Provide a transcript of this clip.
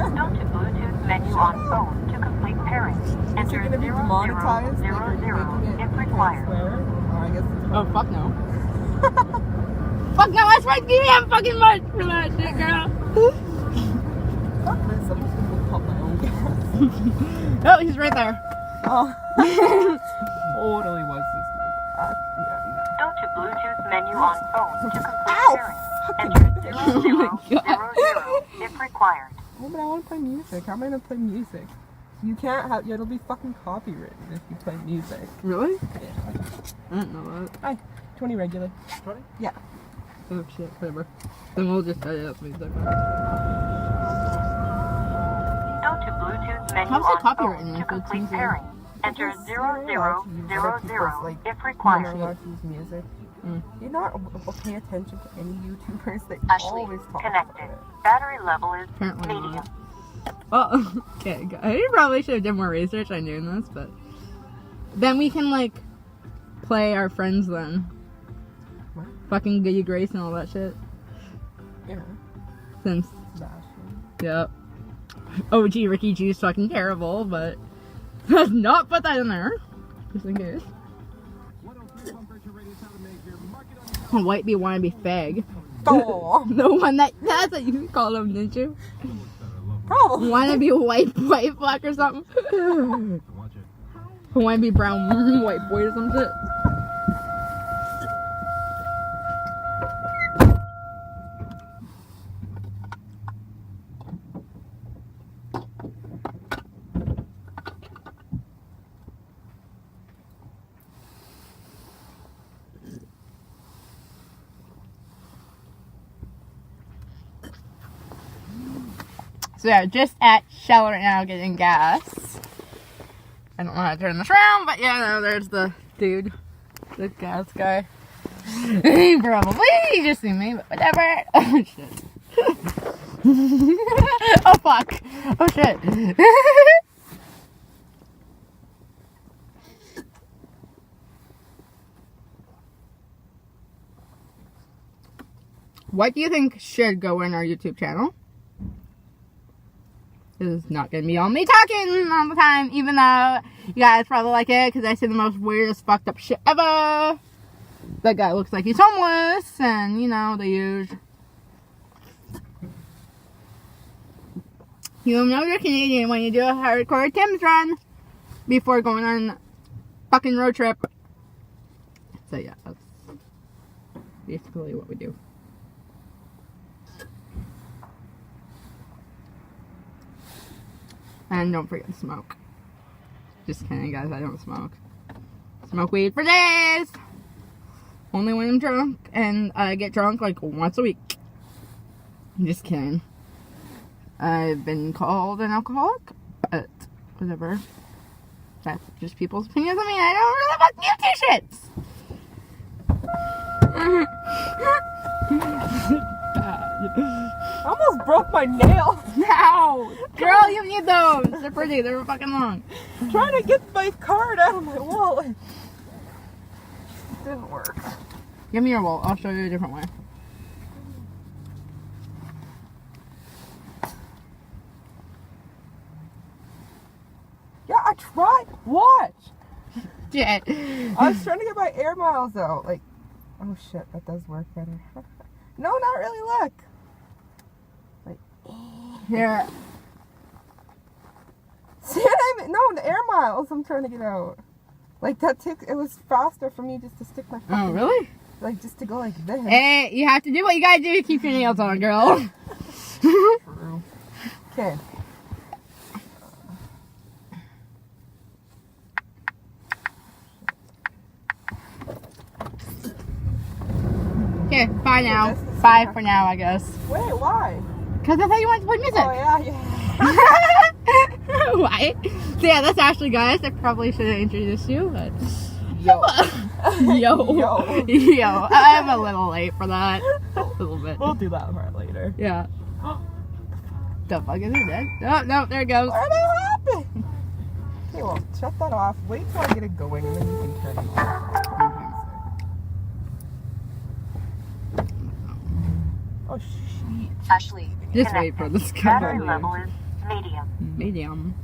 to Bluetooth menu on phone to complete pairing. Enter Is it gonna be 0000 demonetized? Like, are you making it if can't required. swear? Or I guess it's Oh, fuck no. Fuck no, I swear to give me that fucking much for that shit, girl. fuck this. I'm just gonna go pump my own gas. Oh, he's right there. Oh. Totally was this Yeah. Go to Bluetooth menu on phone to complete Ow! pairing. Fucking Enter bitch. 0000 if required. Oh, but I want to play music. How am I gonna play music? You can't have. It'll be fucking copywritten if you play music. Really? Yeah. I didn't know that. Hi. 20 regular. 20? Yeah. Oh shit, whatever. Then we'll just edit up music. Go to Bluetooth menu How's it on copywritten phone if to it's complete easy? pairing. Enter Because you're not allowed to use other people's, like, if You're required. not allowed to use music. Mm. You're not pay attention to any YouTubers. They Ashley, always talk connected. about it. Battery level is Apparently medium. not. Well, okay, I probably should have done more research on doing this, but then we can like play our friends then. What? Fucking Goody Grace and all that shit. Yeah. Since, Sebastian. yep. OG Ricky G's fucking terrible, but let's not put that in there. Just in case. White bee wanna be fag. Oh, The one that's what you called him, didn't you? probably. Wanna be white black or something? Wanna be brown white boy or some shit? So yeah, just at Shell right now getting gas. I don't know how to turn this around, but yeah, no, there's the dude. The gas guy. He probably just seen me, but whatever. Oh shit. Oh fuck. Oh shit. What do you think should go in our YouTube channel? This is not gonna be all me talking all the time, even though you guys probably like it because I say the most weirdest fucked up shit ever. That guy looks like he's homeless, and you know, the usual. You know you're Canadian when you do a hardcore Tim's run before going on a fucking road trip. So yeah, that's basically what we do. And don't forget to smoke. Just kidding, guys. I don't smoke. Smoke weed for days. Only when I'm drunk, and I get drunk like once a week. I'm just kidding. I've been called an alcoholic, but whatever. That's just people's opinions. I mean, I don't really fucking give two shits. I almost broke my nail. No! Girl, you need those! They're pretty, they're fucking long. Trying to get my card out of my wallet. It didn't work. Give me your wallet, I'll show you a different way. Yeah, I tried. Watch. Shit. I was trying to get my air miles out. Like, oh shit, that does work better. No, not really. Look. Like, Here. see what I mean? No, the air miles I'm trying to get out. Like, that took, it was faster for me just to stick my fucking, Oh, really? like, just to go like this. Hey, you have to do what you gotta do to keep your nails on, girl. True. Okay. Okay, bye now. This is- Bye for now, I guess. Wait, why? Because I thought you wanted to play music. Oh, yeah. Why? So yeah, that's Ashley, guys. I probably should have introduced you, but... Yo. Yo. Yo. I'm a little late for that. A little bit. We'll do that part later. Yeah. The fuck is it dead? Oh, no, there it goes. Where did it happen? Okay, well, shut that off. Wait till I get it going, and then you can turn it off. Oh, shit. Ashley, Just wait for connected. this Battery guy. level is Medium. Medium.